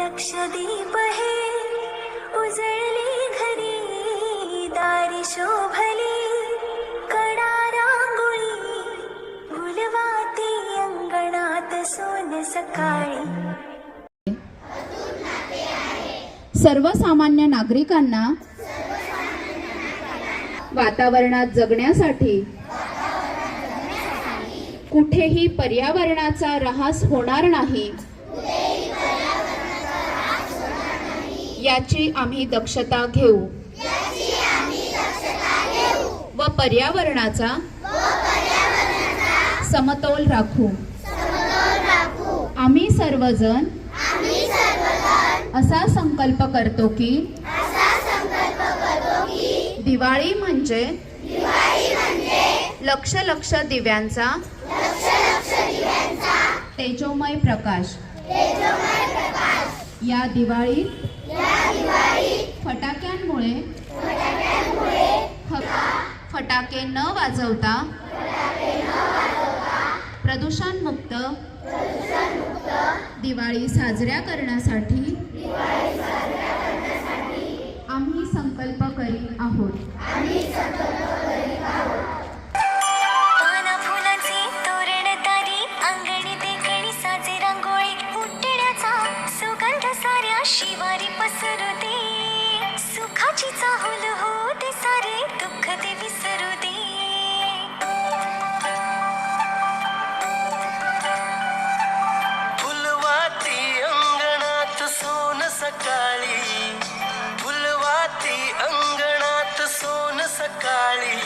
लक्षदीप हे उजळली घरी, दारी शोभली कडा रांगोळी, फुलवाती अंगणात सोन सकाळी। सर्वसामान्य नागरिकांना वातावरणात जगण्यासाठी कुठेही पर्यावरणाचा ऱ्हास होणार नाही याची आम्ही दक्षता घेऊ व पर्यावरणाचा समतोल राखू। आम्ही सर्वजण असा संकल्प करतो की दिवाळी म्हणजे लक्ष लक्ष दिव्यांचा तेजोमय प्रकाश। या दिवाळीत फटाक्यांमुळे फटाके न वाजवता प्रदूषण मुक्त दिवाळी साजऱ्या करण्यासाठी आम्ही संकल्प करीत आहोत। पाना फुलांची तोरण तारी, अंगणी देखणी साजे रांगोळी, उठण्याचा सुगंध साऱ्या शिवारी पसरू दे, सुखाची चाहुल हो दे, सारे दुःख ते विसरू दे। फुलवाती अंगणात सोन सकाळी, फुलवाती अंगणात सोन सकाळी,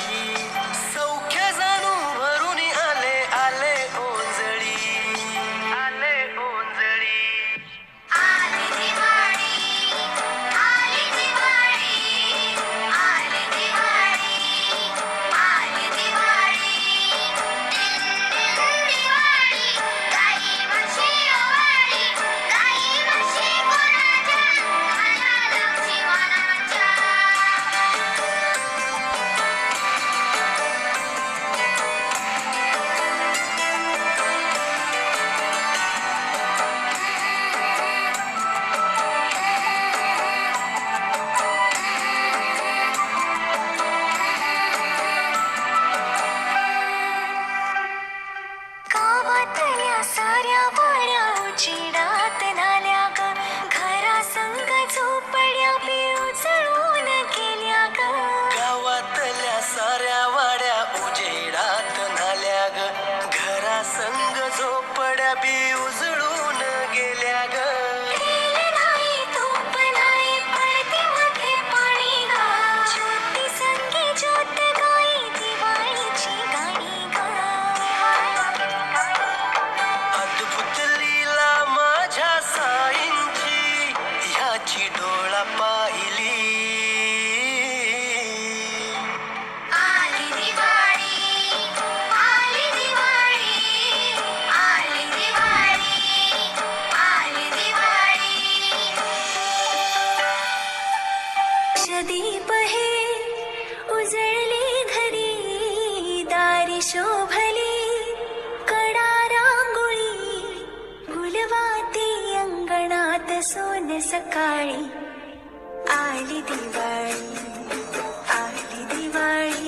सौख्य जाणू भरून आले आले ओंजळी, आले ओंजळी। आली दिवाळी, आली दिवाळी, आली दिवाळी, आली दिवाळी, दिवाळी, काही वर्षी ओवाळी, काही वर्षी कोणाच्या, महालक्ष्मी वाणाच्या। गावातल्या साऱ्या वाड्या उजेडात नाल्या ग, घरा संग झोपड्या बी उजळून गेल्या ग। गावातल्या साऱ्या वाड्या उजेडात नाल्या ग, घरा संग झोपड्या बी उजळून गेल्या ग। तेल नाही तूप नाही पडद्यामध्ये पाणी ग, ज्योती संगी ज्योत गाई दिवाळीची गाणी ग। अद्भुत लीला माझ्या साईंची, ह्याची डोळा पाहिली। आली दिवाळी, आली दिवाळी, आली दिवाळी, आली दिवाळी। लक्षदीप हे उजळली घरी, दारी शोभली कडा रांगोळी, फुलवाती अंगणात सोन सकाळी। आली दिवाळी, आली दिवाळी।